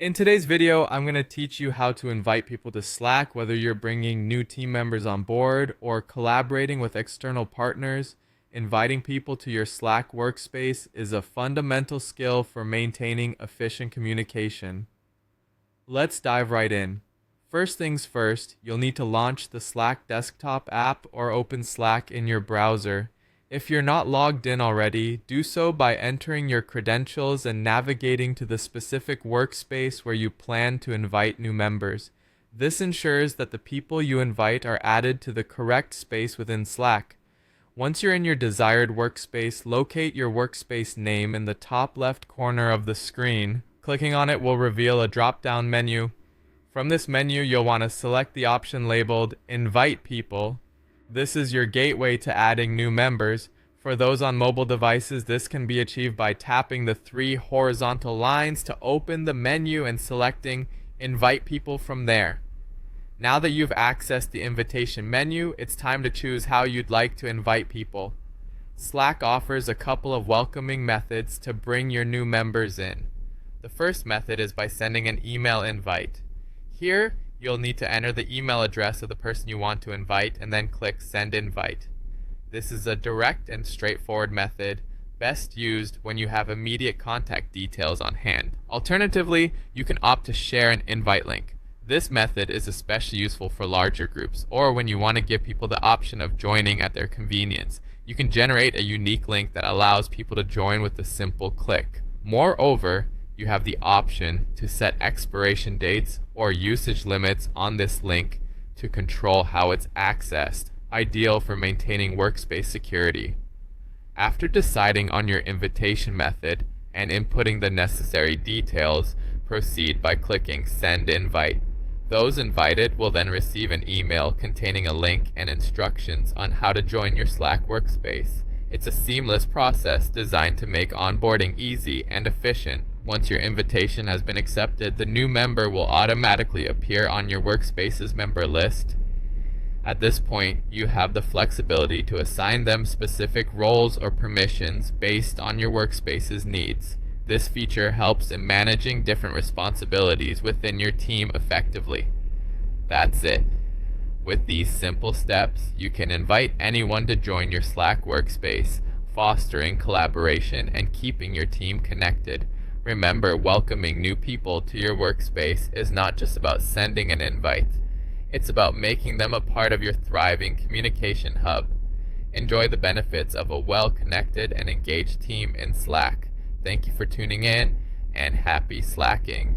In today's video, I'm going to teach you how to invite people to Slack, whether you're bringing new team members on board or collaborating with external partners. Inviting people to your Slack workspace is a fundamental skill for maintaining efficient communication. Let's dive right in. First things first, you'll need to launch the Slack desktop app or open Slack in your browser. If you're not logged in already, do so by entering your credentials and navigating to the specific workspace where you plan to invite new members. This ensures that the people you invite are added to the correct space within Slack. Once you're in your desired workspace, locate your workspace name in the top left corner of the screen. Clicking on it will reveal a drop-down menu. From this menu, you'll want to select the option labeled Invite People. This is your gateway to adding new members. For those on mobile devices, this can be achieved by tapping the three horizontal lines to open the menu and selecting Invite People from there. Now that you've accessed the invitation menu, it's time to choose how you'd like to invite people. Slack offers a couple of welcoming methods to bring your new members in. The first method is by sending an email invite. Here, you'll need to enter the email address of the person you want to invite and then click Send Invite. This is a direct and straightforward method, best used when you have immediate contact details on hand. Alternatively, you can opt to share an invite link. This method is especially useful for larger groups or when you want to give people the option of joining at their convenience. You can generate a unique link that allows people to join with a simple click. Moreover, you have the option to set expiration dates or usage limits on this link to control how it's accessed, ideal for maintaining workspace security. After deciding on your invitation method and inputting the necessary details, proceed by clicking Send Invite. Those invited will then receive an email containing a link and instructions on how to join your Slack workspace. It's a seamless process designed to make onboarding easy and efficient. Once your invitation has been accepted, the new member will automatically appear on your workspace's member list. At this point, you have the flexibility to assign them specific roles or permissions based on your workspace's needs. This feature helps in managing different responsibilities within your team effectively. That's it. With these simple steps, you can invite anyone to join your Slack workspace, fostering collaboration and keeping your team connected. Remember, welcoming new people to your workspace is not just about sending an invite. It's about making them a part of your thriving communication hub. Enjoy the benefits of a well-connected and engaged team in Slack. Thank you for tuning in, and happy Slacking.